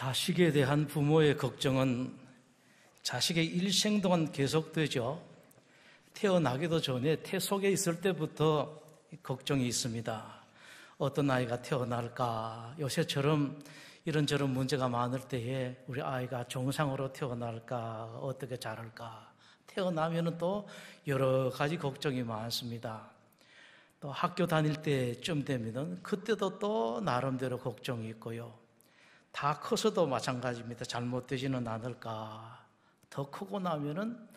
자식에 대한 부모의 걱정은 자식의 일생 동안 계속되죠. 태어나기도 전에 태 속에 있을 때부터 걱정이 있습니다. 어떤 아이가 태어날까? 요새처럼 이런저런 문제가 많을 때에 우리 아이가 정상으로 태어날까? 어떻게 자랄까? 태어나면 또 여러 가지 걱정이 많습니다. 또 학교 다닐 때쯤 되면 그때도 또 나름대로 걱정이 있고요. 다 커서도 마찬가지입니다. 잘못되지는 않을까? 더 크고 나면은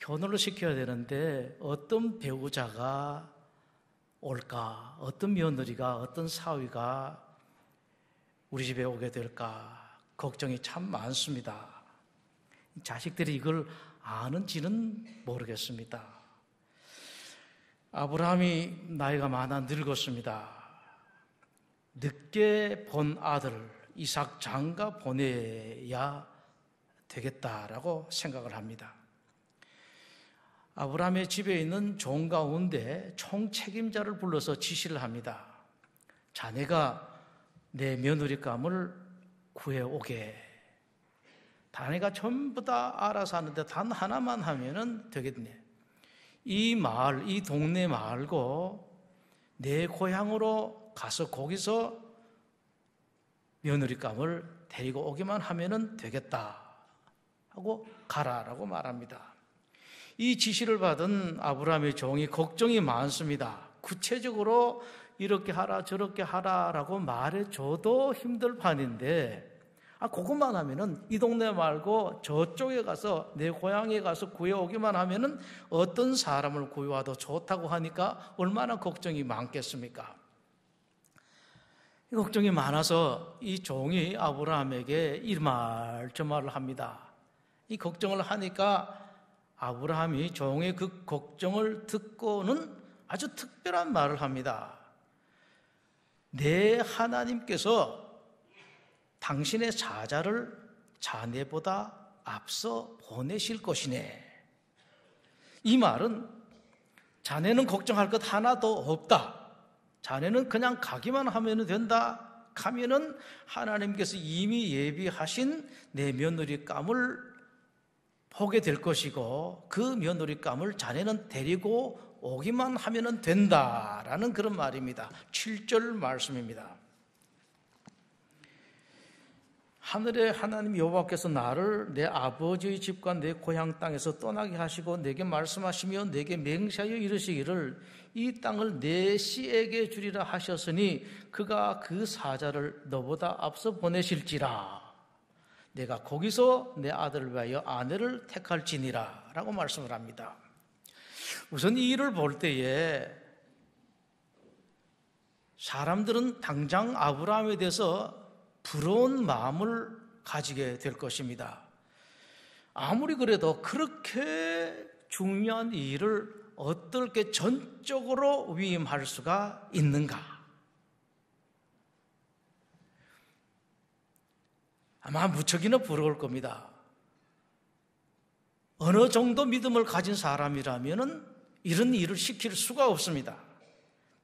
결혼을 시켜야 되는데 어떤 배우자가 올까? 어떤 며느리가, 어떤 사위가 우리 집에 오게 될까? 걱정이 참 많습니다. 자식들이 이걸 아는지는 모르겠습니다. 아브라함이 나이가 많아 늙었습니다. 늦게 본 아들 이삭 장가 보내야 되겠다라고 생각을 합니다. 아브라함의 집에 있는 종 가운데 총책임자를 불러서 지시를 합니다. 자네가 내 며느리감을 구해오게. 자네가 전부 다 알아서 하는데 단 하나만 하면 되겠네. 이 마을, 이 동네 말고 내 고향으로 가서 거기서 며느리감을 데리고 오기만 하면 되겠다 하고 가라라고 말합니다. 이 지시를 받은 아브라함의 종이 걱정이 많습니다. 구체적으로 이렇게 하라 저렇게 하라라고 말해줘도 힘들 판인데 그것만 하면은 이 동네 말고 저쪽에 가서 내 고향에 가서 구해오기만 하면은 어떤 사람을 구해와도 좋다고 하니까 얼마나 걱정이 많겠습니까? 걱정이 많아서 이 종이 아브라함에게 이 말 저 말을 합니다. 이 걱정을 하니까 아브라함이 종의 그 걱정을 듣고는 아주 특별한 말을 합니다. 내 하나님께서 당신의 사자를 자네보다 앞서 보내실 것이네. 이 말은 자네는 걱정할 것 하나도 없다. 자네는 그냥 가기만 하면 된다. 가면은 하나님께서 이미 예비하신 내 며느리감을 보게 될 것이고 그 며느리감을 자네는 데리고 오기만 하면 된다라는 그런 말입니다. 7절 말씀입니다. 하늘의 하나님 여호와께서 나를 내 아버지의 집과 내 고향 땅에서 떠나게 하시고 내게 말씀하시며 내게 맹세하여 이르시기를 이 땅을 내 씨에게 주리라 하셨으니 그가 그 사자를 너보다 앞서 보내실지라 내가 거기서 내 아들을 위하여 아내를 택할지니라 라고 말씀을 합니다. 우선 이 일을 볼 때에 사람들은 당장 아브라함에 대해서 부러운 마음을 가지게 될 것입니다. 아무리 그래도 그렇게 중요한 일을 어떻게 전적으로 위임할 수가 있는가? 아마 무척이나 부러울 겁니다. 어느 정도 믿음을 가진 사람이라면 이런 일을 시킬 수가 없습니다.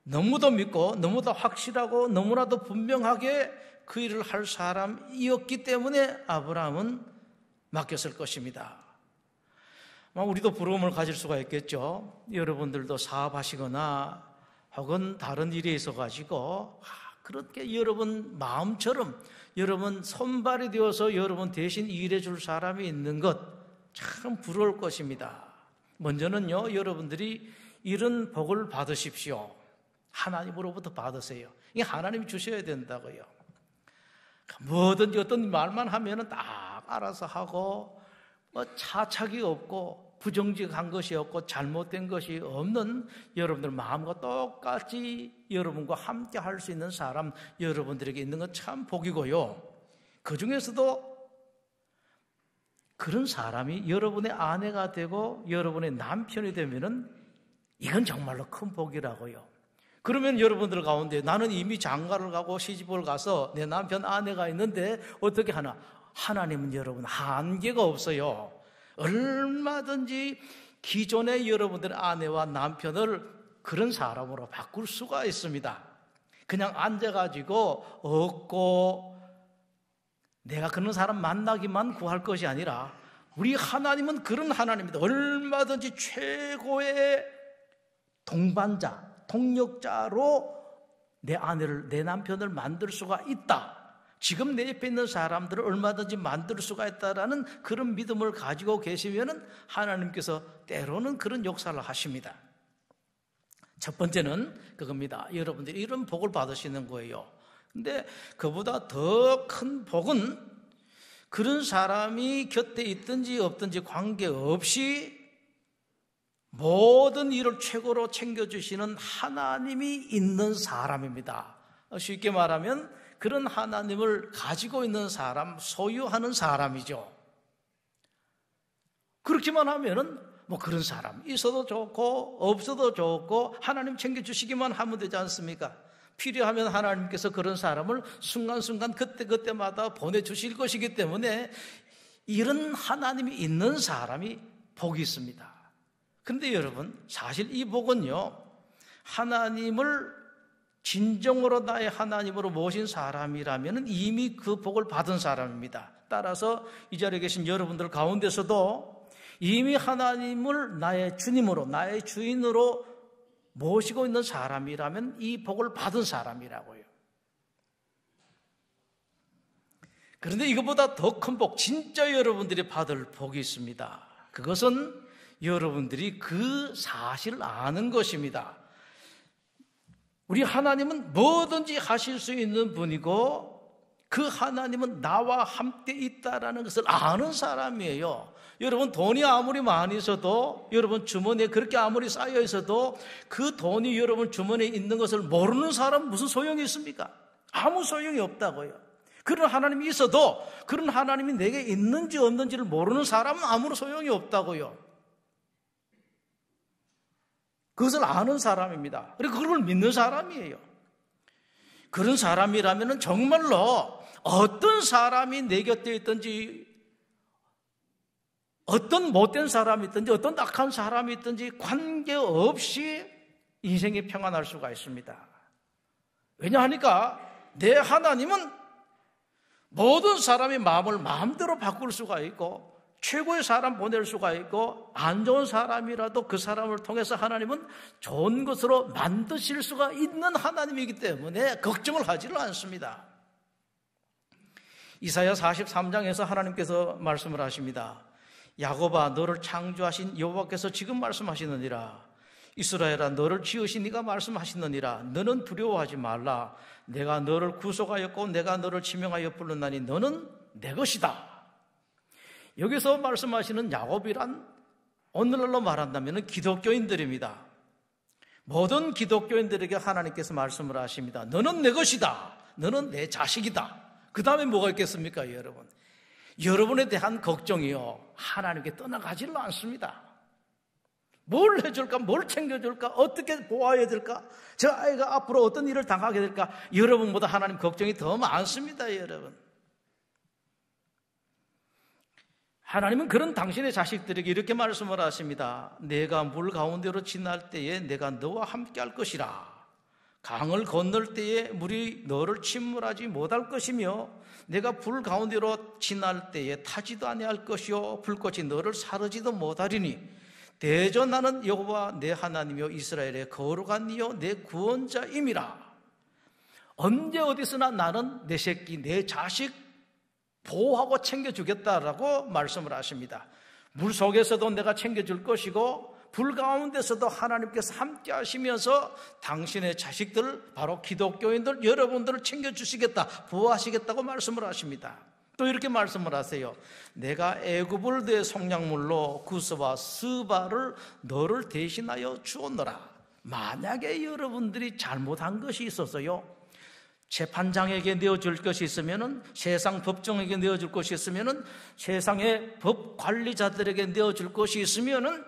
너무도 믿고 너무도 확실하고 너무나도 분명하게 그 일을 할 사람이었기 때문에 아브라함은 맡겼을 것입니다. 우리도 부러움을 가질 수가 있겠죠. 여러분들도 사업하시거나 혹은 다른 일에 있어가지고 그렇게 여러분 마음처럼 여러분 손발이 되어서 여러분 대신 일해 줄 사람이 있는 것 참 부러울 것입니다. 먼저는요, 여러분들이 이런 복을 받으십시오. 하나님으로부터 받으세요. 이게 하나님이 주셔야 된다고요. 뭐든지 어떤 말만 하면은 딱 알아서 하고 차착이 없고 부정직한 것이 없고 잘못된 것이 없는 여러분들 마음과 똑같이 여러분과 함께 할 수 있는 사람 여러분들에게 있는 건 참 복이고요. 그 중에서도 그런 사람이 여러분의 아내가 되고 여러분의 남편이 되면은 이건 정말로 큰 복이라고요. 그러면 여러분들 가운데 나는 이미 장가를 가고 시집을 가서 내 남편 아내가 있는데 어떻게 하나? 하나님은 여러분 한계가 없어요. 얼마든지 기존의 여러분들의 아내와 남편을 그런 사람으로 바꿀 수가 있습니다. 그냥 앉아가지고 얻고 내가 그런 사람 만나기만 구할 것이 아니라 우리 하나님은 그런 하나님입니다. 얼마든지 최고의 동반자, 동력자로 내 아내를, 내 남편을 만들 수가 있다. 지금 내 옆에 있는 사람들을 얼마든지 만들 수가 있다라는 그런 믿음을 가지고 계시면은 하나님께서 때로는 그런 역사를 하십니다. 첫 번째는 그겁니다. 여러분들이 이런 복을 받으시는 거예요. 근데 그보다 더 큰 복은 그런 사람이 곁에 있든지 없든지 관계없이 모든 일을 최고로 챙겨주시는 하나님이 있는 사람입니다. 쉽게 말하면 그런 하나님을 가지고 있는 사람, 소유하는 사람이죠. 그렇게만 하면은 뭐 그런 사람 있어도 좋고 없어도 좋고 하나님 챙겨주시기만 하면 되지 않습니까? 필요하면 하나님께서 그런 사람을 순간순간 그때그때마다 보내주실 것이기 때문에 이런 하나님이 있는 사람이 복이 있습니다. 그런데 여러분, 사실 이 복은요, 하나님을 진정으로 나의 하나님으로 모신 사람이라면 이미 그 복을 받은 사람입니다. 따라서 이 자리에 계신 여러분들 가운데서도 이미 하나님을 나의 주님으로, 나의 주인으로 모시고 있는 사람이라면 이 복을 받은 사람이라고요. 그런데 이것보다 더 큰 복, 진짜 여러분들이 받을 복이 있습니다. 그것은 여러분들이 그 사실을 아는 것입니다. 우리 하나님은 뭐든지 하실 수 있는 분이고 그 하나님은 나와 함께 있다라는 것을 아는 사람이에요. 여러분, 돈이 아무리 많이 있어도, 여러분 주머니에 그렇게 아무리 쌓여 있어도 그 돈이 여러분 주머니에 있는 것을 모르는 사람은 무슨 소용이 있습니까? 아무 소용이 없다고요. 그런 하나님이 있어도 그런 하나님이 내게 있는지 없는지를 모르는 사람은 아무런 소용이 없다고요. 그것을 아는 사람입니다. 그리고 그걸 믿는 사람이에요. 그런 사람이라면 정말로 어떤 사람이 내 곁에 있든지, 어떤 못된 사람이 있든지, 어떤 악한 사람이 있든지 관계없이 인생이 평안할 수가 있습니다. 왜냐하니까 내 하나님은 모든 사람의 마음을 마음대로 바꿀 수가 있고 최고의 사람 보낼 수가 있고 안 좋은 사람이라도 그 사람을 통해서 하나님은 좋은 것으로 만드실 수가 있는 하나님이기 때문에 걱정을 하지를 않습니다. 이사야 43장에서 하나님께서 말씀을 하십니다. 야곱아, 너를 창조하신 여호와께서 지금 말씀하시느니라. 이스라엘아, 너를 지으신 이가 말씀하시느니라. 너는 두려워하지 말라. 내가 너를 구속하였고 내가 너를 지명하여 불렀나니 너는 내 것이다. 여기서 말씀하시는 야곱이란 오늘날로 말한다면 기독교인들입니다. 모든 기독교인들에게 하나님께서 말씀을 하십니다. 너는 내 것이다. 너는 내 자식이다. 그 다음에 뭐가 있겠습니까, 여러분? 여러분에 대한 걱정이요, 하나님께 떠나가지를 않습니다. 뭘 해줄까? 뭘 챙겨줄까? 어떻게 보아야 될까? 저 아이가 앞으로 어떤 일을 당하게 될까? 여러분보다 하나님 걱정이 더 많습니다, 여러분. 하나님은 그런 당신의 자식들에게 이렇게 말씀을 하십니다. 내가 물 가운데로 지날 때에 내가 너와 함께 할 것이라. 강을 건널 때에 물이 너를 침몰하지 못할 것이며 내가 불 가운데로 지날 때에 타지도 아니할 것이요 불꽃이 너를 사르지도 못하리니 대저 나는 여호와 내 하나님이요 이스라엘의 거룩한 이요 내 구원자임이라. 언제 어디서나 나는 내 새끼 내 자식 보호하고 챙겨주겠다라고 말씀을 하십니다. 물 속에서도 내가 챙겨줄 것이고 불 가운데서도 하나님께서 함께 하시면서 당신의 자식들, 바로 기독교인들 여러분들을 챙겨주시겠다, 보호하시겠다고 말씀을 하십니다. 또 이렇게 말씀을 하세요. 내가 애굽을 내 속량물로 구스와 스바를 너를 대신하여 주었노라. 만약에 여러분들이 잘못한 것이 있었어요, 재판장에게 내어줄 것이 있으면은, 세상 법정에게 내어줄 것이 있으면은, 세상의 법 관리자들에게 내어줄 것이 있으면은,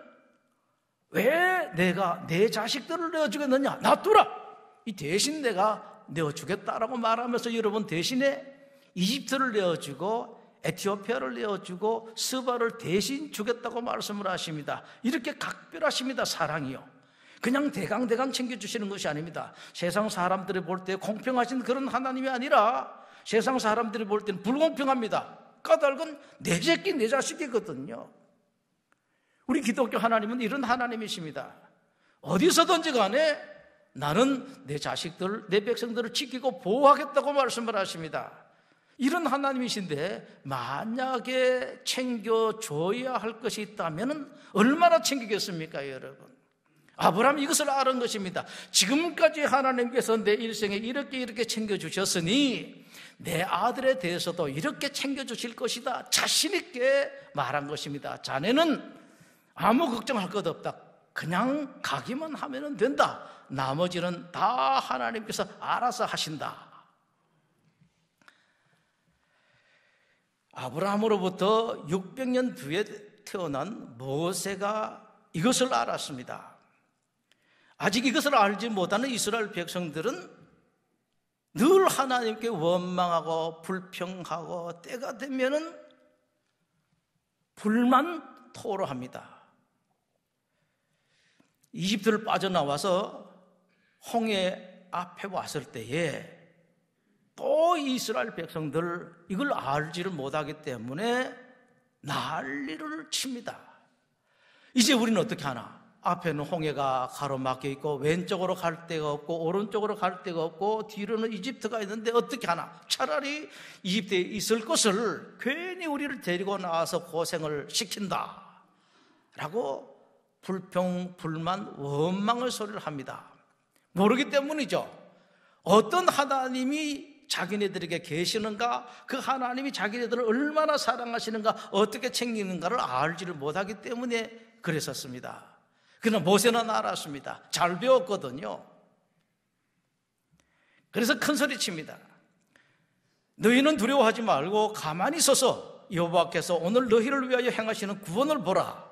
왜 내가 내 자식들을 내어주겠느냐? 놔두라! 이 대신 내가 내어주겠다라고 말하면서 여러분 대신에 이집트를 내어주고 에티오피아를 내어주고 스바를 대신 주겠다고 말씀을 하십니다. 이렇게 각별하십니다, 사랑이요. 그냥 대강 챙겨주시는 것이 아닙니다. 세상 사람들이 볼 때 공평하신 그런 하나님이 아니라 세상 사람들이 볼 때는 불공평합니다. 까닭은 내 새끼 내 자식이거든요. 우리 기독교 하나님은 이런 하나님이십니다. 어디서든지 간에 나는 내 자식들, 내 백성들을 지키고 보호하겠다고 말씀을 하십니다. 이런 하나님이신데 만약에 챙겨줘야 할 것이 있다면 얼마나 챙기겠습니까, 여러분? 아브라함이 이것을 알은 것입니다. 지금까지 하나님께서 내 일생에 이렇게 챙겨주셨으니 내 아들에 대해서도 이렇게 챙겨주실 것이다, 자신 있게 말한 것입니다. 자네는 아무 걱정할 것 없다. 그냥 가기만 하면 된다. 나머지는 다 하나님께서 알아서 하신다. 아브라함으로부터 600년 뒤에 태어난 모세가 이것을 알았습니다. 아직 이것을 알지 못하는 이스라엘 백성들은 늘 하나님께 원망하고 불평하고 때가 되면은 불만 토로합니다. 이집트를 빠져나와서 홍해 앞에 왔을 때에 또 이스라엘 백성들 이걸 알지를 못하기 때문에 난리를 칩니다. 이제 우리는 어떻게 하나? 앞에는 홍해가 가로막혀 있고 왼쪽으로 갈 데가 없고 오른쪽으로 갈 데가 없고 뒤로는 이집트가 있는데 어떻게 하나? 차라리 이집트에 있을 것을 괜히 우리를 데리고 나와서 고생을 시킨다 라고 불평, 불만, 원망의 소리를 합니다. 모르기 때문이죠. 어떤 하나님이 자기네들에게 계시는가, 그 하나님이 자기네들을 얼마나 사랑하시는가, 어떻게 챙기는가를 알지를 못하기 때문에 그랬었습니다. 그러나 모세는 알았습니다. 잘 배웠거든요. 그래서 큰 소리 칩니다. 너희는 두려워하지 말고 가만히 서서 여호와께서 오늘 너희를 위하여 행하시는 구원을 보라.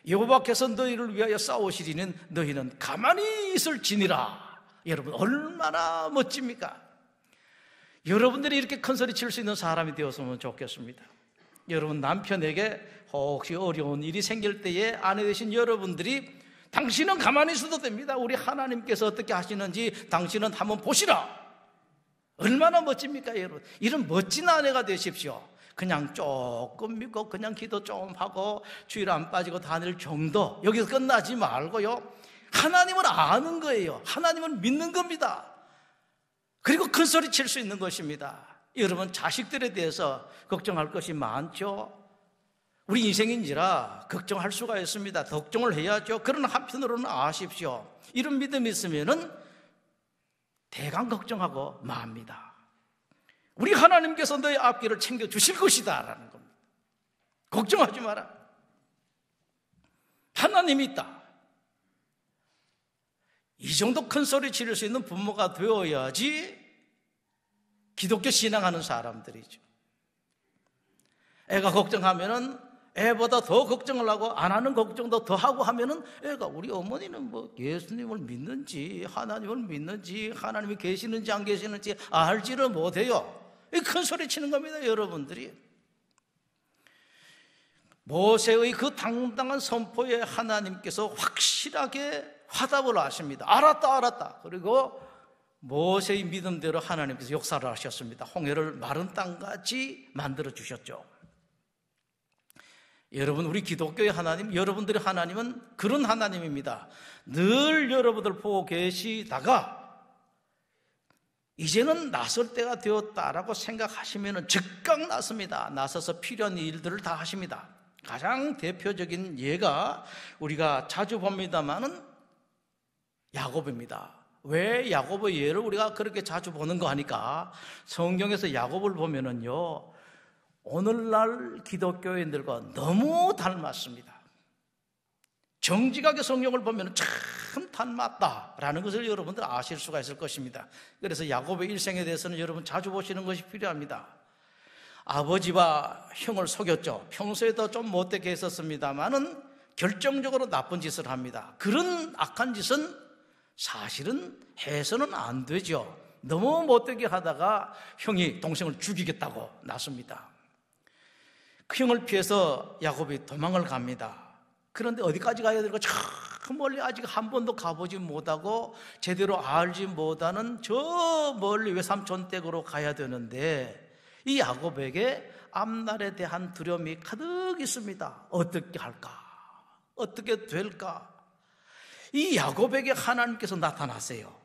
여호와께서 너희를 위하여 싸우시리는 너희는 가만히 있을지니라. 여러분 얼마나 멋집니까? 여러분들이 이렇게 큰 소리 칠 수 있는 사람이 되었으면 좋겠습니다. 여러분 남편에게 혹시 어려운 일이 생길 때에 아내 되신 여러분들이 당신은 가만히 있어도 됩니다. 우리 하나님께서 어떻게 하시는지 당신은 한번 보시라. 얼마나 멋집니까, 여러분? 이런 멋진 아내가 되십시오. 그냥 조금 믿고 그냥 기도 좀 하고 주일 안 빠지고 다닐 정도, 여기서 끝나지 말고요, 하나님을 아는 거예요. 하나님을 믿는 겁니다. 그리고 큰 소리 칠 수 있는 것입니다. 여러분 자식들에 대해서 걱정할 것이 많죠. 우리 인생인지라 걱정할 수가 있습니다. 걱정을 해야죠. 그러나 한편으로는 아십시오, 이런 믿음이 있으면은 대강 걱정하고 맙니다. 우리 하나님께서 너의 앞길을 챙겨주실 것이다 라는 겁니다. 걱정하지 마라. 하나님이 있다. 이 정도 큰 소리 지를 수 있는 부모가 되어야지 기독교 신앙하는 사람들이죠. 애가 걱정하면은 애보다 더 걱정을 하고 안 하는 걱정도 더 하고 하면은 애가, 우리 어머니는 뭐 예수님을 믿는지 하나님을 믿는지 하나님이 계시는지 안 계시는지 알지를 못해요. 큰 소리 치는 겁니다, 여러분들이. 모세의 그 당당한 선포에 하나님께서 확실하게 화답을 하십니다. 알았다. 그리고 모세의 믿음대로 하나님께서 역사를 하셨습니다. 홍해를 마른 땅같이 만들어 주셨죠. 여러분, 우리 기독교의 하나님, 여러분들의 하나님은 그런 하나님입니다. 늘 여러분들 보고 계시다가 이제는 나설 때가 되었다라고 생각하시면 즉각 나섭니다. 나서서 필요한 일들을 다 하십니다. 가장 대표적인 예가 우리가 자주 봅니다마는 야곱입니다. 왜 야곱의 예를 우리가 그렇게 자주 보는 거 하니까, 성경에서 야곱을 보면은요, 오늘날 기독교인들과 너무 닮았습니다. 정직하게 성경을 보면 참 닮았다라는 것을 여러분들 아실 수가 있을 것입니다. 그래서 야곱의 일생에 대해서는 여러분 자주 보시는 것이 필요합니다. 아버지와 형을 속였죠. 평소에도 좀 못되게 했었습니다만은 결정적으로 나쁜 짓을 합니다. 그런 악한 짓은 사실은 해서는 안 되죠. 너무 못되게 하다가 형이 동생을 죽이겠다고 나섭니다. 그 형을 피해서 야곱이 도망을 갑니다. 그런데 어디까지 가야 될까? 멀리 아직 한 번도 가보지 못하고 제대로 알지 못하는 저 멀리 외삼촌 댁으로 가야 되는데 이 야곱에게 앞날에 대한 두려움이 가득 있습니다. 어떻게 할까? 어떻게 될까? 이 야곱에게 하나님께서 나타나세요.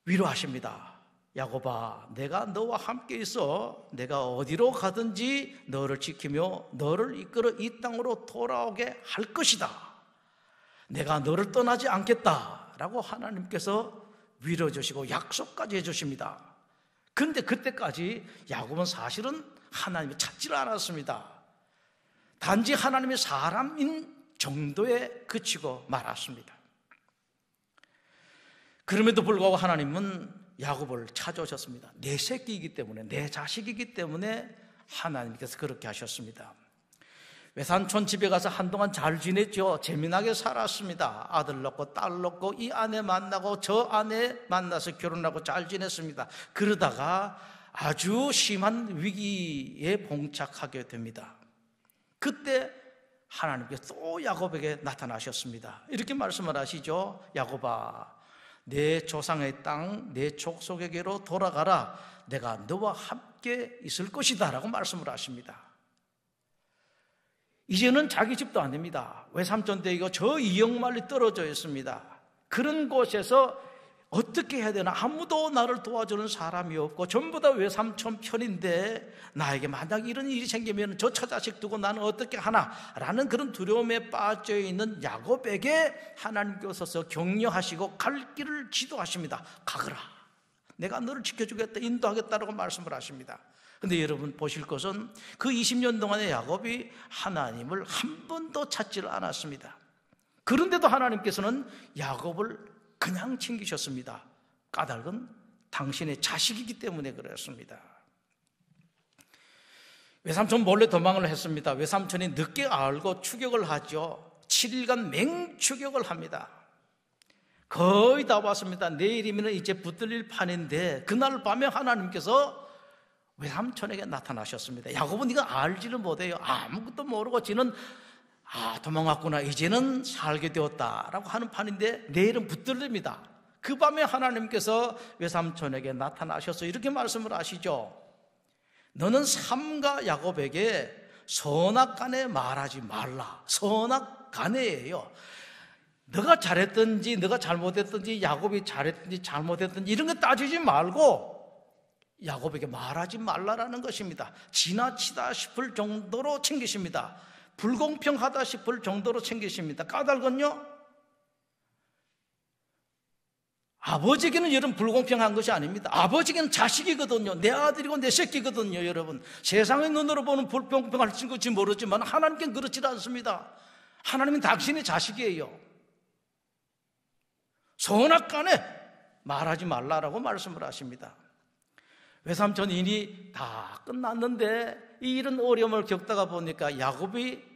위로하십니다. 야곱아, 내가 너와 함께 있어. 내가 어디로 가든지 너를 지키며 너를 이끌어 이 땅으로 돌아오게 할 것이다. 내가 너를 떠나지 않겠다 라고 하나님께서 위로해 주시고 약속까지 해 주십니다. 그런데 그때까지 야곱은 사실은 하나님을 찾지를 않았습니다. 단지 하나님의 사람인 정도에 그치고 말았습니다. 그럼에도 불구하고 하나님은 야곱을 찾아오셨습니다. 내 새끼이기 때문에, 내 자식이기 때문에 하나님께서 그렇게 하셨습니다. 외삼촌 집에 가서 한동안 잘 지냈죠. 재미나게 살았습니다. 아들 낳고 딸 낳고 이 아내 만나고 저 아내 만나서 결혼하고 잘 지냈습니다. 그러다가 아주 심한 위기에 봉착하게 됩니다. 그때 하나님께서 또 야곱에게 나타나셨습니다. 이렇게 말씀을 하시죠. 야곱아, 내 조상의 땅, 내 족속에게로 돌아가라. 내가 너와 함께 있을 것이다 라고 말씀을 하십니다. 이제는 자기 집도 안 됩니다. 외삼촌 댁이고 저 이역만리 떨어져 있습니다. 그런 곳에서 어떻게 해야 되나, 아무도 나를 도와주는 사람이 없고 전부 다 외삼촌 편인데 나에게 만약 이런 일이 생기면 저 처자식 두고 나는 어떻게 하나 라는 그런 두려움에 빠져있는 야곱에게 하나님께서 격려하시고 갈 길을 지도하십니다. 가거라, 내가 너를 지켜주겠다, 인도하겠다라고 말씀을 하십니다. 그런데 여러분 보실 것은 그 20년 동안의 야곱이 하나님을 한 번도 찾지를 않았습니다. 그런데도 하나님께서는 야곱을 그냥 챙기셨습니다. 까닭은 당신의 자식이기 때문에 그랬습니다. 외삼촌 몰래 도망을 했습니다. 외삼촌이 늦게 알고 추격을 하죠. 7일간 맹추격을 합니다. 거의 다 왔습니다. 내일이면 이제 붙들릴 판인데 그날 밤에 하나님께서 외삼촌에게 나타나셨습니다. 야곱은 이거 알지를 못해요. 아무것도 모르고 지는 도망갔구나, 이제는 살게 되었다라고 하는 판인데 내일은 붙들립니다. 그 밤에 하나님께서 외삼촌에게 나타나셔서 이렇게 말씀을 하시죠. 너는 삼가 야곱에게 선악간에 말하지 말라. 선악간에예요. 너가 잘했든지 너가 잘못했든지 야곱이 잘했든지 잘못했든지 이런 거 따지지 말고 야곱에게 말하지 말라라는 것입니다. 지나치다 싶을 정도로 챙기십니다. 불공평하다 싶을 정도로 챙기십니다. 까닭은요, 아버지에게는 여러분 불공평한 것이 아닙니다. 아버지에게는 자식이거든요. 내 아들이고 내 새끼거든요. 여러분, 세상의 눈으로 보는 불공평할지 모르지만 하나님께는 그렇지 않습니다. 하나님은 당신의 자식이에요. 선악간에 말하지 말라라고 말씀을 하십니다. 외삼촌 일이 다 끝났는데 이런 어려움을 겪다가 보니까 야곱이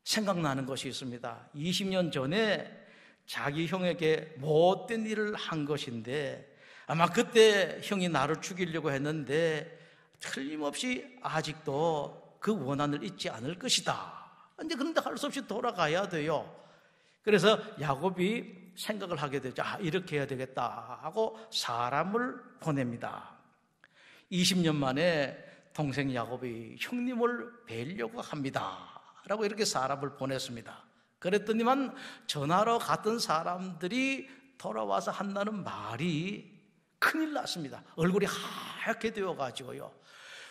생각나는 것이 있습니다. 20년 전에 자기 형에게 못된 일을 한 것인데 아마 그때 형이 나를 죽이려고 했는데 틀림없이 아직도 그 원한을 잊지 않을 것이다. 그런데 할 수 없이 돌아가야 돼요. 그래서 야곱이 생각을 하게 되죠. 이렇게 해야 되겠다 하고 사람을 보냅니다. 20년 만에 동생 야곱이 형님을 뵈려고 합니다 라고 이렇게 사람을 보냈습니다. 그랬더니만 전화로 갔던 사람들이 돌아와서 한다는 말이 큰일 났습니다. 얼굴이 하얗게 되어가지고요.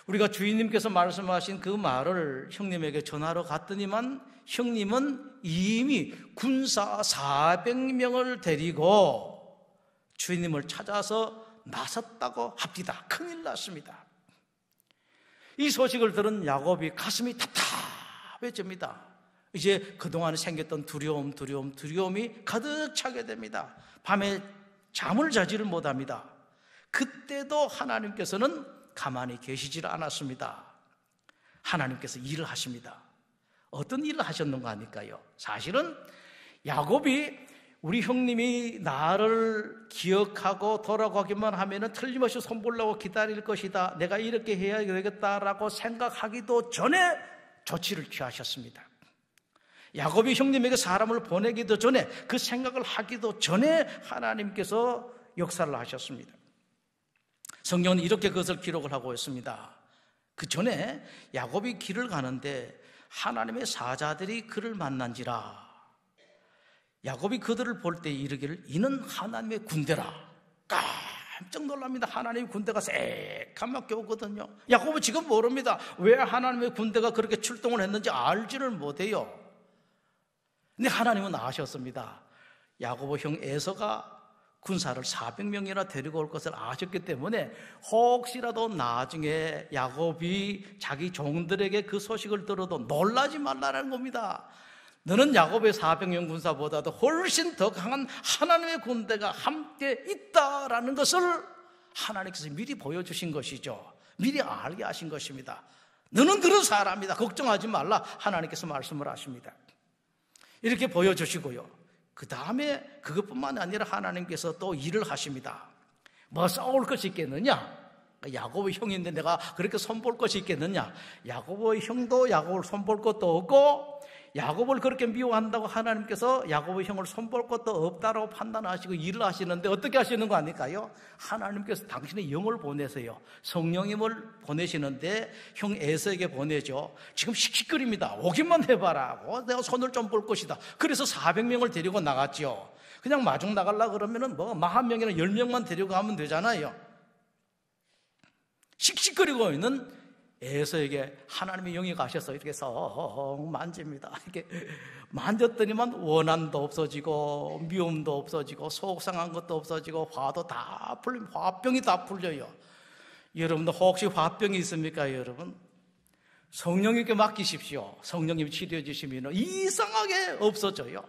우리가 주인님께서 말씀하신 그 말을 형님에게 전화로 갔더니만 형님은 이미 군사 400명을 데리고 주인님을 찾아서 나섰다고 합니다. 큰일 났습니다. 이 소식을 들은 야곱이 가슴이 답답해집니다. 이제 그동안 생겼던 두려움이 가득 차게 됩니다. 밤에 잠을 자지를 못합니다. 그때도 하나님께서는 가만히 계시질 않았습니다. 하나님께서 일을 하십니다. 어떤 일을 하셨는가 하니까요, 사실은 야곱이 우리 형님이 나를 기억하고 돌아가기만 하면 틀림없이 손보려고 기다릴 것이다, 내가 이렇게 해야 되겠다라고 생각하기도 전에 조치를 취하셨습니다. 야곱이 형님에게 사람을 보내기도 전에, 그 생각을 하기도 전에 하나님께서 역사를 하셨습니다. 성경은 이렇게 그것을 기록을 하고 있습니다. 그 전에 야곱이 길을 가는데 하나님의 사자들이 그를 만난지라. 야곱이 그들을 볼 때 이르기를 이는 하나님의 군대라. 깜짝 놀랍니다. 하나님의 군대가 새까맣게 오거든요. 야곱은 지금 모릅니다. 왜 하나님의 군대가 그렇게 출동을 했는지 알지를 못해요. 근데 하나님은 아셨습니다. 야곱의 형 에서가 군사를 400명이나 데리고 올 것을 아셨기 때문에 혹시라도 나중에 야곱이 자기 종들에게 그 소식을 들어도 놀라지 말라는 겁니다. 너는 야곱의 400명 군사보다도 훨씬 더 강한 하나님의 군대가 함께 있다라는 것을 하나님께서 미리 보여주신 것이죠. 미리 알게 하신 것입니다. 너는 그런 사람이다. 걱정하지 말라. 하나님께서 말씀을 하십니다. 이렇게 보여주시고요. 그 다음에 그것뿐만 아니라 하나님께서 또 일을 하십니다. 뭐 싸울 것이 있겠느냐? 야곱의 형인데 내가 그렇게 손볼 것이 있겠느냐? 야곱의 형도 야곱을 손볼 것도 없고, 야곱을 그렇게 미워한다고 하나님께서 야곱의 형을 손볼 것도 없다라고 판단하시고 일을 하시는데 어떻게 하시는 거 아닐까요? 하나님께서 당신의 영을 보내세요. 성령님을 보내시는데 형 에서에게 보내죠. 지금 씩씩거립니다. 오기만 해봐라. 내가 손을 좀 볼 것이다. 그래서 400명을 데리고 나갔죠. 그냥 마중 나가려고 그러면은 뭐 40명이나 10명만 데리고 가면 되잖아요. 씩씩거리고 있는 에서에게 하나님의 영이 가셔서 이렇게 썩 만집니다. 이렇게 만졌더니만 원한도 없어지고 미움도 없어지고 속상한 것도 없어지고 화도 다 풀리면 화병이 다 풀려요. 여러분들 혹시 화병이 있습니까? 여러분 성령님께 맡기십시오. 성령님이 치료해 주시면 이상하게 없어져요.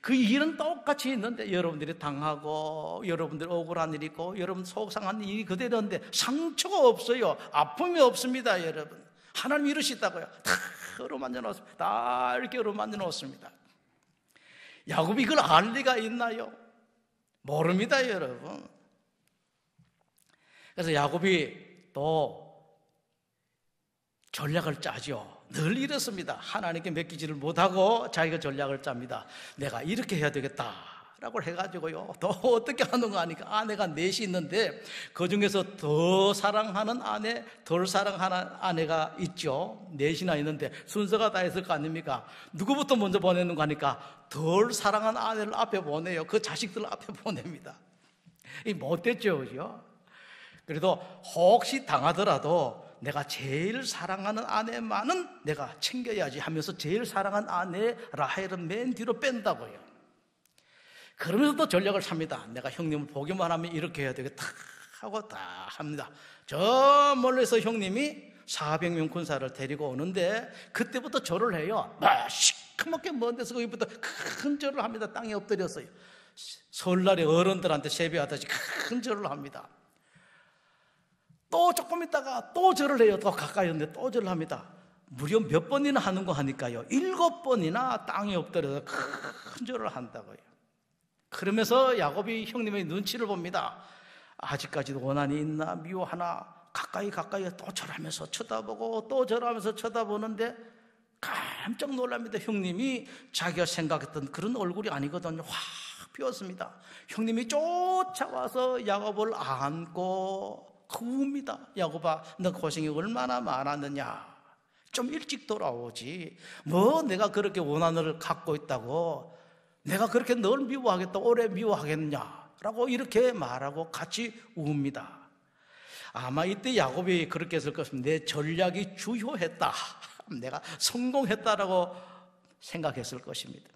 그 일은 똑같이 있는데 여러분들이 당하고 여러분들 억울한 일이 있고 여러분 속상한 일이 그대로인데 상처가 없어요. 아픔이 없습니다. 여러분 하나님 이러시다고요. 다 어루만져 놓습니다. 다 이렇게 어루만져 놓습니다. 야곱이 이걸 알 리가 있나요? 모릅니다. 여러분. 그래서 야곱이 또 전략을 짜죠. 늘 이렇습니다. 하나님께 맡기지를 못하고 자기가 전략을 짭니다. 내가 이렇게 해야 되겠다라고 해가지고요. 또 어떻게 하는가 하니까 아내가 넷이 있는데 그 중에서 더 사랑하는 아내, 덜 사랑하는 아내가 있죠. 넷이나 있는데 순서가 다 있을 거 아닙니까? 누구부터 먼저 보내는 거 하니까 덜 사랑하는 아내를 앞에 보내요. 그 자식들 앞에 보냅니다. 이 못됐죠, 그죠? 그래도 혹시 당하더라도 내가 제일 사랑하는 아내만은 내가 챙겨야지 하면서 제일 사랑하는 아내 라헬은 맨 뒤로 뺀다고요. 그러면서 또 전략을 삽니다. 내가 형님을 보기만 하면 이렇게 해야 되겠다 하고 다 합니다. 저 멀리서 형님이 400명 군사를 데리고 오는데 그때부터 절을 해요. 시커멓게 먼 데서 거기부터 큰 절을 합니다. 땅에 엎드렸어요. 설날에 어른들한테 세배하듯이 큰 절을 합니다. 또 조금 있다가 또 절을 해요. 더 가까이 오는데 또 절을 합니다. 무려 몇 번이나 하는 거 하니까요. 7번이나 땅에 엎드려서 큰 절을 한다고요. 그러면서 야곱이 형님의 눈치를 봅니다. 아직까지도 원한이 있나 미워하나 가까이 또 절하면서 쳐다보고 또 절하면서 쳐다보는데 깜짝 놀랍니다. 형님이 자기가 생각했던 그런 얼굴이 아니거든요. 확 비었습니다. 형님이 쫓아와서 야곱을 안고 구웁니다. 야곱아, 너 고생이 얼마나 많았느냐. 좀 일찍 돌아오지. 뭐 내가 그렇게 원한을 갖고 있다고 내가 그렇게 널 미워하겠다 오래 미워하겠느냐라고 이렇게 말하고 같이 웁니다. 아마 이때 야곱이 그렇게 했을 것입니다. 내 전략이 주효했다. 내가 성공했다라고 생각했을 것입니다.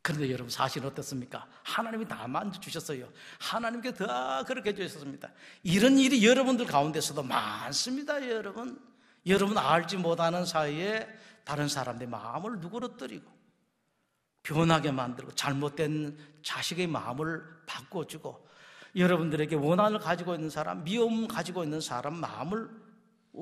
그런데 여러분 사실 어떻습니까? 하나님이 다 만져주셨어요. 하나님께 다 그렇게 해주셨습니다. 이런 일이 여러분들 가운데서도 많습니다. 여러분 알지 못하는 사이에 다른 사람들의 마음을 누그러뜨리고 변하게 만들고 잘못된 자식의 마음을 바꿔주고 여러분들에게 원한을 가지고 있는 사람, 미움 가지고 있는 사람 마음을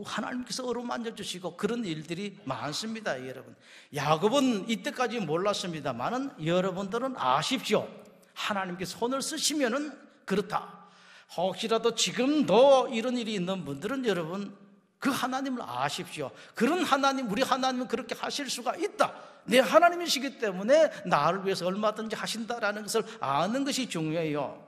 하나님께서 어루만져 주시고 그런 일들이 많습니다. 여러분 야곱은 이때까지 몰랐습니다만은 여러분들은 아십시오. 하나님께서 손을 쓰시면은 그렇다. 혹시라도 지금도 이런 일이 있는 분들은 여러분 그 하나님을 아십시오. 그런 하나님, 우리 하나님은 그렇게 하실 수가 있다. 내 하나님이시기 때문에 나를 위해서 얼마든지 하신다라는 것을 아는 것이 중요해요.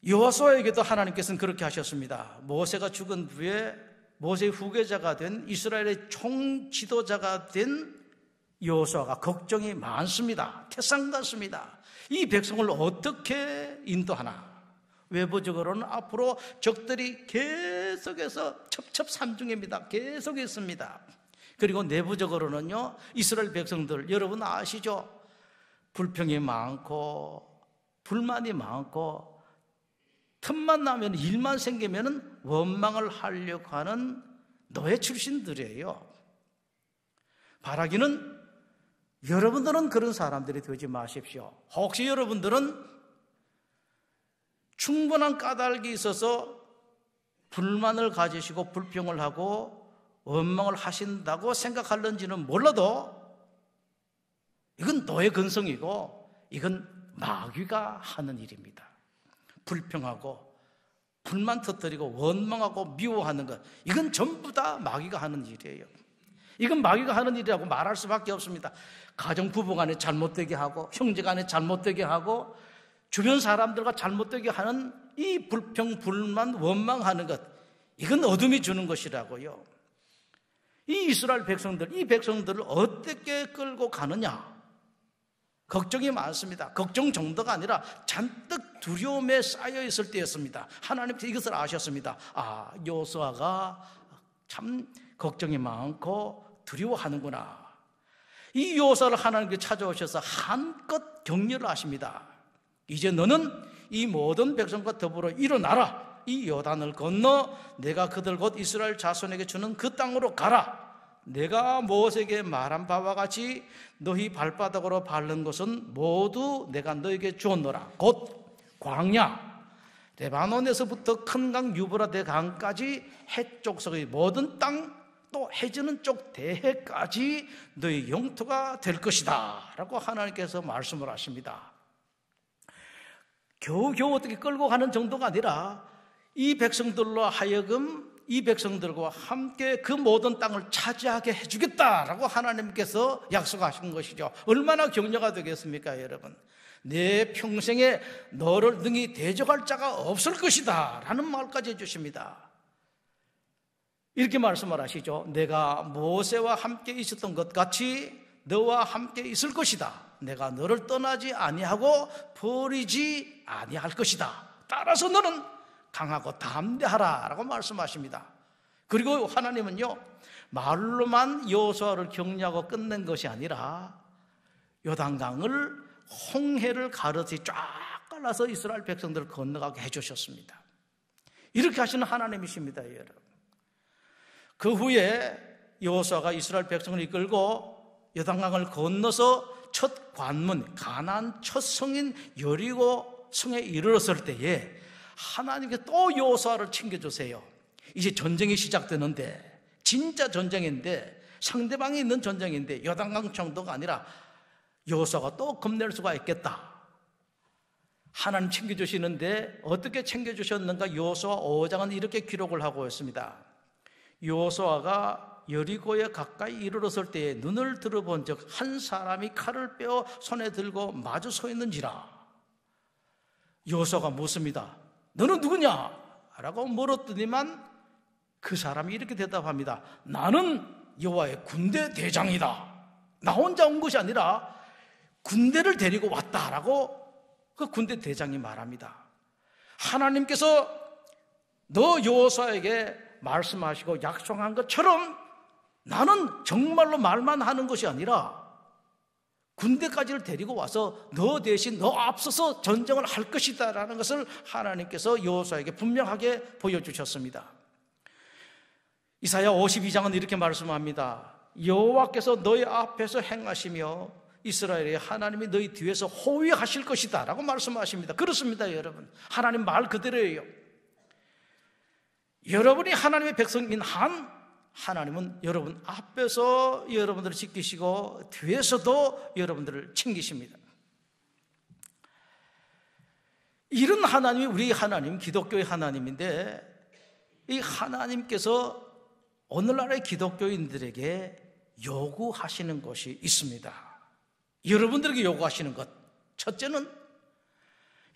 여호수아에게도 하나님께서는 그렇게 하셨습니다. 모세가 죽은 후에 모세의 후계자가 된 이스라엘의 총지도자가 된 여호수아가 걱정이 많습니다. 태산 같습니다. 이 백성을 어떻게 인도하나? 외부적으로는 앞으로 적들이 계속해서 첩첩산중입니다. 계속 있습니다. 그리고 내부적으로는요, 이스라엘 백성들 여러분 아시죠? 불평이 많고 불만이 많고 틈만 나면 일만 생기면 원망을 하려고 하는 노예 출신들이에요. 바라기는 여러분들은 그런 사람들이 되지 마십시오. 혹시 여러분들은 충분한 까닭이 있어서 불만을 가지시고 불평을 하고 원망을 하신다고 생각할는지는 몰라도 이건 노예 근성이고 이건 마귀가 하는 일입니다. 불평하고 불만 터뜨리고 원망하고 미워하는 것, 이건 전부 다 마귀가 하는 일이에요. 이건 마귀가 하는 일이라고 말할 수밖에 없습니다. 가정 부부간에 잘못되게 하고 형제간에 잘못되게 하고 주변 사람들과 잘못되게 하는 이 불평, 불만, 원망하는 것, 이건 어둠이 주는 것이라고요. 이 이스라엘 백성들, 이 백성들을 어떻게 끌고 가느냐? 걱정이 많습니다. 걱정 정도가 아니라 잔뜩 두려움에 쌓여 있을 때였습니다. 하나님께서 이것을 아셨습니다. 아, 여호수아가 참 걱정이 많고 두려워하는구나. 이 여호수아를 하나님께 찾아오셔서 한껏 격려를 하십니다. 이제 너는 이 모든 백성과 더불어 일어나라. 이 요단을 건너 내가 그들 곧 이스라엘 자손에게 주는 그 땅으로 가라. 내가 모세에게 말한 바와 같이 너희 발바닥으로 밟는 것은 모두 내가 너에게 주었노라. 곧 광야, 레바논에서부터 큰 강 유브라데 강까지 해쪽서의 모든 땅, 또 해지는 쪽 대해까지 너희 영토가 될 것이다 라고 하나님께서 말씀을 하십니다. 겨우겨우 어떻게 끌고 가는 정도가 아니라 이 백성들로 하여금 이 백성들과 함께 그 모든 땅을 차지하게 해주겠다라고 하나님께서 약속하신 것이죠. 얼마나 격려가 되겠습니까, 여러분? 내 평생에 너를 능히 대적할 자가 없을 것이다 라는 말까지 해주십니다. 이렇게 말씀을 하시죠. 내가 모세와 함께 있었던 것 같이 너와 함께 있을 것이다. 내가 너를 떠나지 아니하고 버리지 아니할 것이다. 따라서 너는 강하고 담대하라 라고 말씀하십니다. 그리고 하나님은요, 말로만 여호수아를 격려하고 끝낸 것이 아니라 요단강을 홍해를 가르듯이 쫙 갈라서 이스라엘 백성들을 건너가게 해주셨습니다. 이렇게 하시는 하나님이십니다, 여러분. 그 후에 여호수아가 이스라엘 백성을 이끌고 요단강을 건너서 첫 관문, 가나안 첫 성인 여리고 성에 이르렀을 때에 하나님께 또 여호수아를 챙겨주세요. 이제 전쟁이 시작되는데, 진짜 전쟁인데, 상대방이 있는 전쟁인데 요단강 정도가 아니라 여호수아가 또 겁낼 수가 있겠다. 하나님 챙겨주시는데 어떻게 챙겨주셨는가? 여호수아 5장은 이렇게 기록을 하고 있습니다. 여호수아가 여리고에 가까이 이르렀을 때에 눈을 들어본 적 한 사람이 칼을 빼어 손에 들고 마주 서 있는지라. 여호수아가 묻습니다. 너는 누구냐? 라고 물었더니만 그 사람이 이렇게 대답합니다. 나는 여호와의 군대 대장이다. 나 혼자 온 것이 아니라 군대를 데리고 왔다라고 그 군대 대장이 말합니다. 하나님께서 너 여호수아에게 말씀하시고 약속한 것처럼 나는 정말로 말만 하는 것이 아니라 군대까지를 데리고 와서 너 대신 너 앞서서 전쟁을 할 것이다 라는 것을 하나님께서 여호수아에게 분명하게 보여주셨습니다. 이사야 52장은 이렇게 말씀합니다. 여호와께서 너희 앞에서 행하시며 이스라엘의 하나님이 너희 뒤에서 호위하실 것이다 라고 말씀하십니다. 그렇습니다, 여러분. 하나님 말 그대로예요. 여러분이 하나님의 백성인 한 하나님은 여러분 앞에서 여러분들을 지키시고 뒤에서도 여러분들을 챙기십니다. 이런 하나님이 우리 하나님, 기독교의 하나님인데 이 하나님께서 오늘날의 기독교인들에게 요구하시는 것이 있습니다. 여러분들에게 요구하시는 것, 첫째는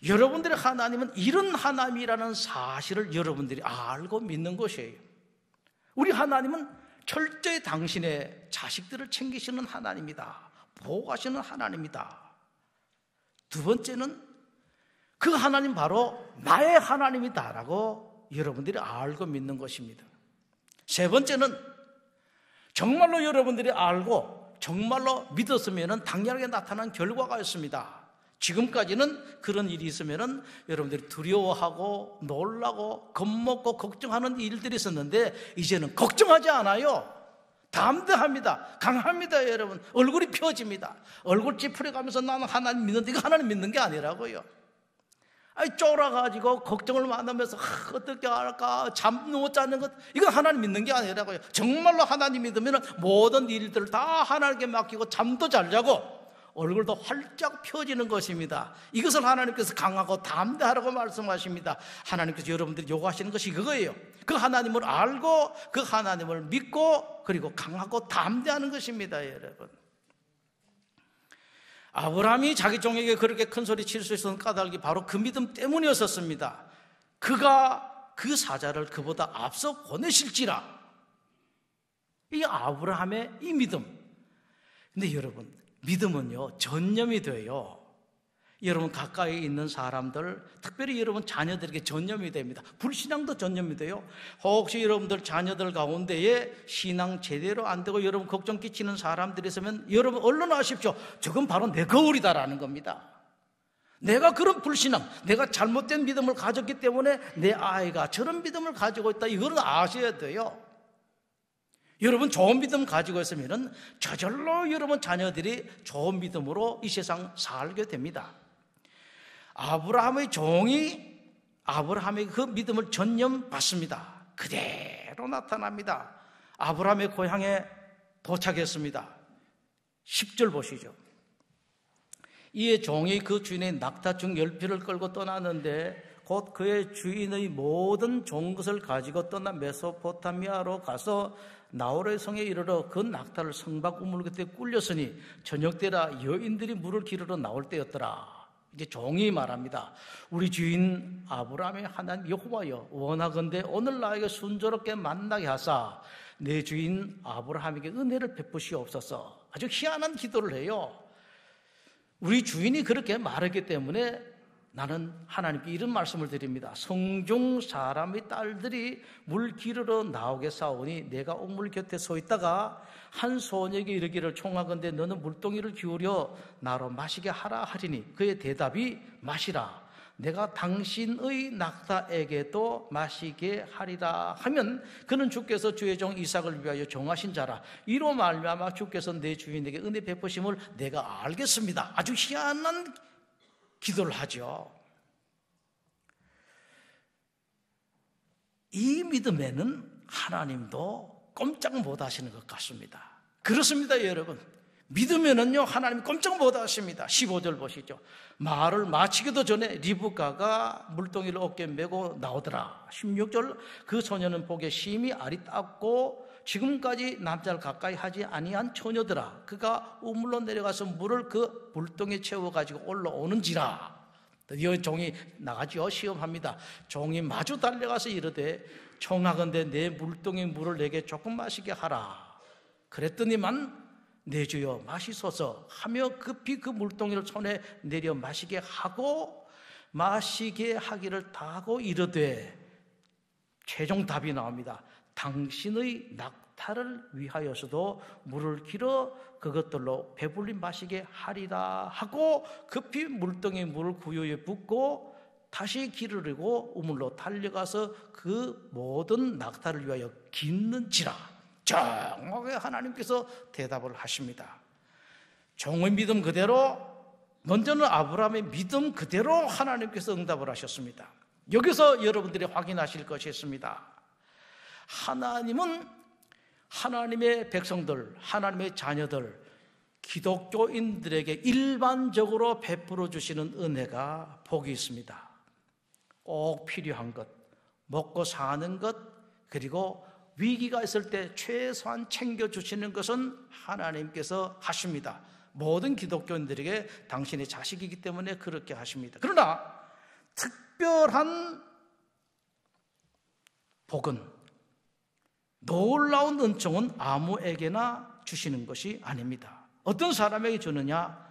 여러분들의 하나님은 이런 하나님이라는 사실을 여러분들이 알고 믿는 것이에요. 우리 하나님은 철저히 당신의 자식들을 챙기시는 하나님이다, 보호하시는 하나님이다. 두 번째는 그 하나님 바로 나의 하나님이다라고 여러분들이 알고 믿는 것입니다. 세 번째는 정말로 여러분들이 알고 정말로 믿었으면 당연하게 나타난 결과가 있습니다. 지금까지는 그런 일이 있으면 여러분들이 두려워하고 놀라고 겁먹고 걱정하는 일들이 있었는데 이제는 걱정하지 않아요. 담대합니다. 강합니다. 여러분, 얼굴이 펴집니다. 얼굴 찌푸려가면서 나는 하나님 믿는데 이거 하나님 믿는 게 아니라고요. 쫄아가지고 걱정을 많으면서 어떻게 할까 잠 못 자는 것, 이건 하나님 믿는 게 아니라고요. 정말로 하나님 믿으면 모든 일들을 다 하나님께 맡기고 잠도 잘 자고 얼굴도 활짝 펴지는 것입니다. 이것을 하나님께서 강하고 담대하라고 말씀하십니다. 하나님께서 여러분들이 요구하시는 것이 그거예요. 그 하나님을 알고 그 하나님을 믿고 그리고 강하고 담대하는 것입니다. 여러분, 아브라함이 자기 종에게 그렇게 큰 소리 칠 수 있었던 까닭이 바로 그 믿음 때문이었었습니다. 그가 그 사자를 그보다 앞서 보내실지라. 이 아브라함의 이 믿음. 근데 여러분, 믿음은요 전념이 돼요. 여러분 가까이 있는 사람들, 특별히 여러분 자녀들에게 전념이 됩니다. 불신앙도 전념이 돼요. 혹시 여러분들 자녀들 가운데에 신앙 제대로 안 되고 여러분 걱정 끼치는 사람들이 있으면 여러분 얼른 아십시오. 저건 바로 내 거울이다라는 겁니다. 내가 그런 불신앙, 내가 잘못된 믿음을 가졌기 때문에 내 아이가 저런 믿음을 가지고 있다, 이거는 아셔야 돼요. 여러분 좋은 믿음 가지고 있으면 저절로 여러분 자녀들이 좋은 믿음으로 이 세상 살게 됩니다. 아브라함의 종이 아브라함의 그 믿음을 전념받습니다. 그대로 나타납니다. 아브라함의 고향에 도착했습니다. 10절 보시죠. 이에 종이 그 주인의 낙타중 10匹를 끌고 떠났는데 곧 그의 주인의 모든 좋은 것을 가지고 떠나 메소포타미아로 가서 나홀의 성에 이르러 그 낙타를 성박 우물 곁에 꿀렸으니 저녁때라 여인들이 물을 기르러 나올 때였더라. 이제 종이 말합니다. 우리 주인 아브라함의 하나님 여호와여, 원하건대 오늘 나에게 순조롭게 만나게 하사 내 주인 아브라함에게 은혜를 베푸시옵소서. 아주 희한한 기도를 해요. 우리 주인이 그렇게 말했기 때문에 나는 하나님께 이런 말씀을 드립니다. 성중 사람의 딸들이 물 기르러 나오겠사오니 내가 옥물 곁에 서 있다가 한 소녀에게 이르기를 총하건대 너는 물동이를 기울여 나로 마시게 하라 하리니 그의 대답이 마시라. 내가 당신의 낙타에게도 마시게 하리라 하면 그는 주께서 주의 종 이삭을 위하여 정하신 자라. 이로 말미암아 주께서 내 주인에게 은혜 베푸심을 내가 알겠습니다. 아주 희한한 기도를 하죠. 이 믿음에는 하나님도 꼼짝 못 하시는 것 같습니다. 그렇습니다, 여러분. 믿으면은요 하나님이 꼼짝 못 하십니다. 15절 보시죠. 말을 마치기도 전에 리브가가 물동이를 어깨에 메고 나오더라. 16절 그 소녀는 보기에 심히 아리따고 지금까지 남자를 가까이 하지 아니한 처녀더라. 그가 우물로 내려가서 물을 그 물동에 채워가지고 올라오는지라. 드디어 종이 나가지요. 시험합니다. 종이 마주 달려가서 이르되 청하건대 내 물동에 물을 내게 조금 마시게 하라. 그랬더니만 내 주여 마시소서 하며 급히 그 물동이를 손에 내려 마시게 하고 마시게 하기를 다하고 이르되 최종 답이 나옵니다. 당신의 낙타를 위하여서도 물을 길어 그것들로 배불리 마시게 하리라 하고 급히 물동에 물을 구유에 붓고 다시 기르려고 우물로 달려가서 그 모든 낙타를 위하여 깃는지라. 정확하게 하나님께서 대답을 하십니다. 종의 믿음 그대로, 먼저는 아브라함의 믿음 그대로 하나님께서 응답을 하셨습니다. 여기서 여러분들이 확인하실 것이 있습니다. 하나님은 하나님의 백성들, 하나님의 자녀들, 기독교인들에게 일반적으로 베풀어 주시는 은혜가 복이 있습니다. 꼭 필요한 것, 먹고 사는 것, 그리고 위기가 있을 때 최소한 챙겨주시는 것은 하나님께서 하십니다. 모든 기독교인들에게 당신의 자식이기 때문에 그렇게 하십니다. 그러나 특별한 복은, 놀라운 은총은 아무에게나 주시는 것이 아닙니다. 어떤 사람에게 주느냐?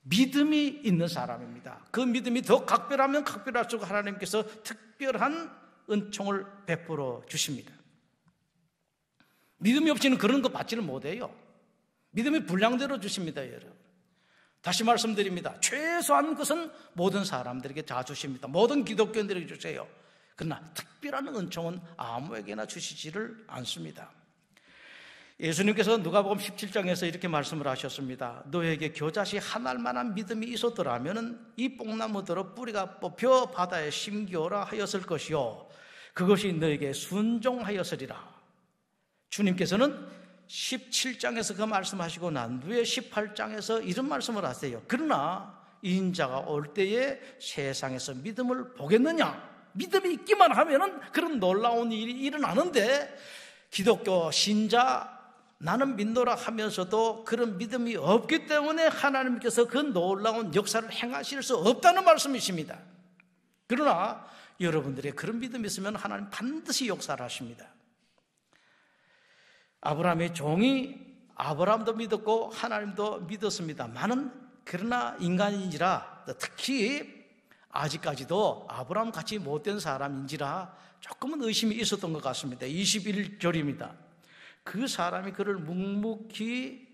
믿음이 있는 사람입니다. 그 믿음이 더 각별하면 각별할수록 하나님께서 특별한 은총을 베풀어 주십니다. 믿음이 없이는 그런 거 받지를 못해요. 믿음이 분량대로 주십니다, 여러분. 다시 말씀드립니다. 최소한 것은 모든 사람들에게 다 주십니다. 모든 기독교인들에게 주세요. 그러나 특별한 은총은 아무에게나 주시지를 않습니다. 예수님께서 누가복음 17장에서 이렇게 말씀을 하셨습니다. 너에게 겨자씨 한 알만한 믿음이 있었더라면 이 뽕나무들어 뿌리가 뽑혀 바다에 심기어라 하였을 것이요 그것이 너에게 순종하였으리라. 주님께서는 17장에서 그 말씀하시고 난 후에 18장에서 이런 말씀을 하세요. 그러나 인자가 올 때에 세상에서 믿음을 보겠느냐? 믿음이 있기만 하면은 그런 놀라운 일이 일어나는데 기독교 신자 나는 믿노라 하면서도 그런 믿음이 없기 때문에 하나님께서 그 놀라운 역사를 행하실 수 없다는 말씀이십니다. 그러나 여러분들의 그런 믿음이 있으면 하나님 반드시 역사를 하십니다. 아브라함의 종이 아브라함도 믿었고 하나님도 믿었습니다만은 그러나 인간인지라 특히 아직까지도 아브라함 같이 못된 사람인지라 조금은 의심이 있었던 것 같습니다. 21절입니다. 그 사람이 그를 묵묵히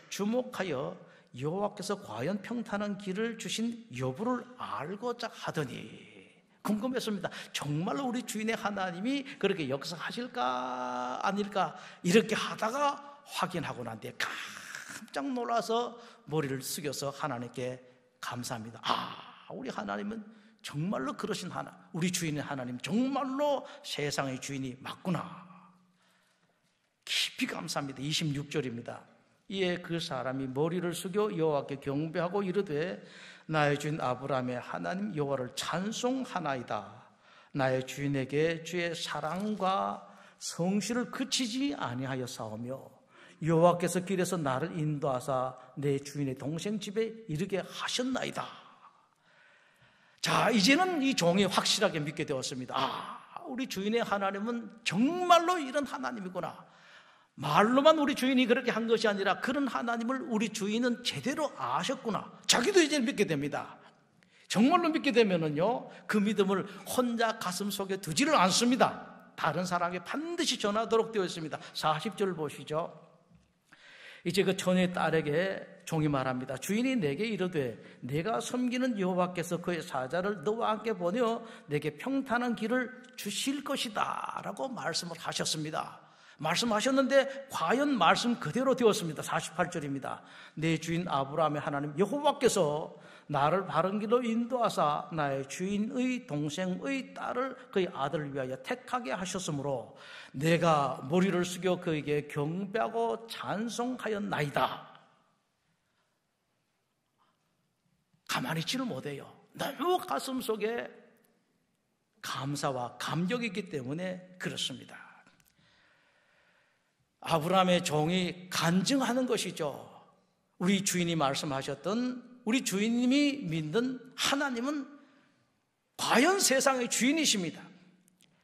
주목하여 여호와께서 과연 평탄한 길을 주신 여부를 알고자 하더니 궁금했습니다. 정말로 우리 주인의 하나님이 그렇게 역사하실까 아닐까 이렇게 하다가 확인하고 난 뒤에 깜짝 놀라서 머리를 숙여서 하나님께 감사합니다. 우리 하나님은 정말로 그러신 하나님, 우리 주인의 하나님 정말로 세상의 주인이 맞구나. 깊이 감사합니다. 26절입니다. 이에 그 사람이 머리를 숙여 여호와께 경배하고 이르되 나의 주인 아브라함의 하나님 여호와를 찬송하나이다. 나의 주인에게 주의 사랑과 성실을 그치지 아니하였사오며 여호와께서 길에서 나를 인도하사 내 주인의 동생 집에 이르게 하셨나이다. 자, 이제는 이 종이 확실하게 믿게 되었습니다. 우리 주인의 하나님은 정말로 이런 하나님이구나. 말로만 우리 주인이 그렇게 한 것이 아니라 그런 하나님을 우리 주인은 제대로 아셨구나. 자기도 이제 믿게 됩니다. 정말로 믿게 되면은요, 그 믿음을 혼자 가슴 속에 두지를 않습니다. 다른 사람에게 반드시 전하도록 되어 있습니다. 40절 보시죠. 이제 그 처녀의 딸에게 종이 말합니다. 주인이 내게 이르되 내가 섬기는 여호와께서 그의 사자를 너와 함께 보내어 내게 평탄한 길을 주실 것이다 라고 말씀을 하셨습니다. 말씀하셨는데 과연 말씀 그대로 되었습니다. 48절입니다. 내 주인 아브라함의 하나님 여호와께서 나를 바른 길로 인도하사 나의 주인의 동생의 딸을 그의 아들을 위하여 택하게 하셨으므로 내가 머리를 숙여 그에게 경배하고 찬송하였나이다. 가만히 있지를 못해요. 너무 가슴 속에 감사와 감격이 있기 때문에 그렇습니다. 아브라함의 종이 간증하는 것이죠. 우리 주인이 말씀하셨던 우리 주인님이 믿는 하나님은 과연 세상의 주인이십니다.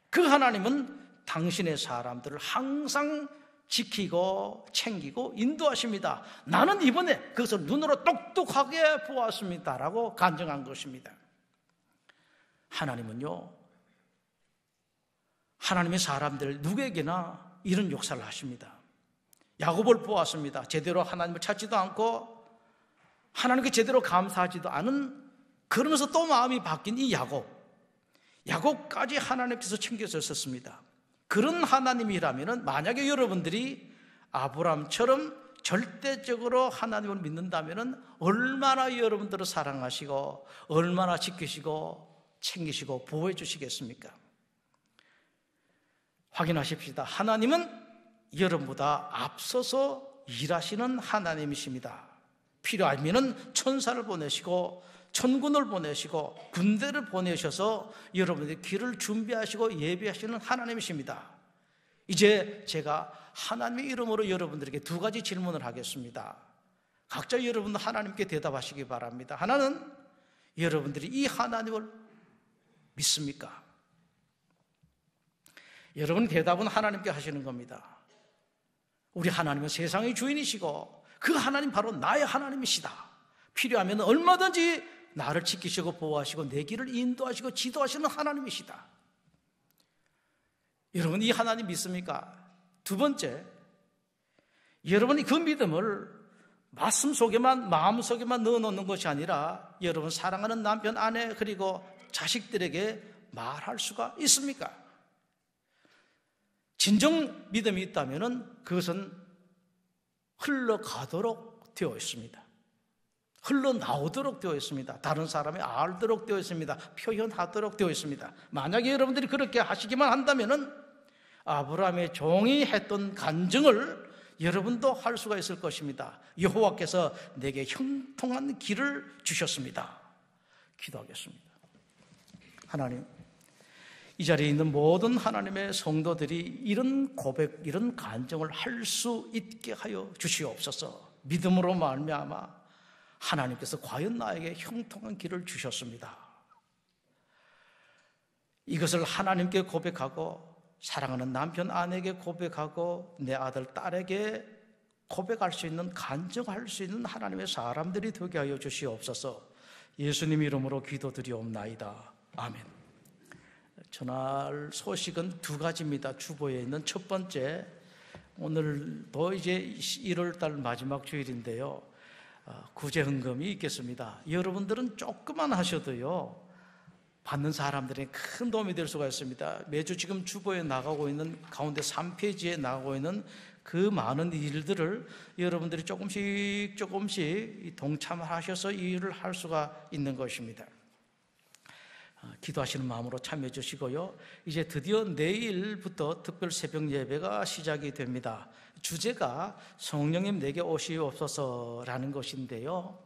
그 하나님은 당신의 사람들을 항상 지키고 챙기고 인도하십니다. 나는 이번에 그것을 눈으로 똑똑하게 보았습니다라고 간증한 것입니다. 하나님은요, 하나님의 사람들 누구에게나 이런 역사를 하십니다. 야곱을 보았습니다. 제대로 하나님을 찾지도 않고 하나님께 제대로 감사하지도 않은, 그러면서 또 마음이 바뀐 이 야곱까지 하나님께서 챙겨주셨습니다. 그런 하나님이라면 만약에 여러분들이 아브라함처럼 절대적으로 하나님을 믿는다면 얼마나 여러분들을 사랑하시고 얼마나 지키시고 챙기시고 보호해 주시겠습니까? 확인하십시다. 하나님은 여러분보다 앞서서 일하시는 하나님이십니다. 필요하면 천사를 보내시고 천군을 보내시고 군대를 보내셔서 여러분의 길을 준비하시고 예비하시는 하나님이십니다. 이제 제가 하나님의 이름으로 여러분들에게 두 가지 질문을 하겠습니다. 각자 여러분 하나님께 대답하시기 바랍니다. 하나는 여러분들이 이 하나님을 믿습니까? 여러분 대답은 하나님께 하시는 겁니다. 우리 하나님은 세상의 주인이시고 그 하나님 바로 나의 하나님이시다. 필요하면 얼마든지 나를 지키시고 보호하시고 내 길을 인도하시고 지도하시는 하나님이시다. 여러분 이 하나님 믿습니까? 두 번째, 여러분이 그 믿음을 말씀 속에만 마음 속에만 넣어놓는 것이 아니라 여러분 사랑하는 남편, 아내 그리고 자식들에게 말할 수가 있습니까? 진정 믿음이 있다면 그것은 흘러가도록 되어 있습니다. 흘러나오도록 되어 있습니다. 다른 사람이 알도록 되어 있습니다. 표현하도록 되어 있습니다. 만약에 여러분들이 그렇게 하시기만 한다면 아브라함의 종이 했던 간증을 여러분도 할 수가 있을 것입니다. 여호와께서 내게 형통한 길을 주셨습니다. 기도하겠습니다. 하나님, 이 자리에 있는 모든 하나님의 성도들이 이런 고백, 이런 간증을 할 수 있게 하여 주시옵소서. 믿음으로 말미암아 하나님께서 과연 나에게 형통한 길을 주셨습니다. 이것을 하나님께 고백하고 사랑하는 남편, 아내에게 고백하고 내 아들, 딸에게 고백할 수 있는, 간증할 수 있는 하나님의 사람들이 되게 하여 주시옵소서. 예수님 이름으로 기도드리옵나이다. 아멘. 전할 소식은 두 가지입니다. 주보에 있는 첫 번째, 오늘도 이제 1월달 마지막 주일인데요, 구제헌금이 있겠습니다. 여러분들은 조금만 하셔도요 받는 사람들에게 큰 도움이 될 수가 있습니다. 매주 지금 주보에 나가고 있는 가운데 3페이지에 나가고 있는 그 많은 일들을 여러분들이 조금씩 동참하셔서 이 일을 할 수가 있는 것입니다. 기도하시는 마음으로 참여해 주시고요. 이제 드디어 내일부터 특별 새벽 예배가 시작이 됩니다. 주제가 성령님 내게 오시옵소서라는 것인데요.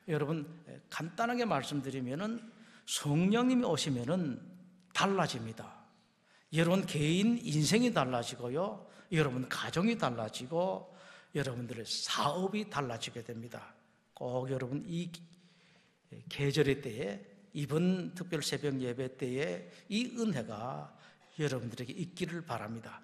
여러분 간단하게 말씀드리면은 성령님이 오시면은 달라집니다. 여러분 개인 인생이 달라지고요. 여러분 가정이 달라지고 여러분들의 사업이 달라지게 됩니다. 꼭 여러분 이 계절의 때에 이번 특별 새벽 예배 때에 이 은혜가 여러분들에게 있기를 바랍니다.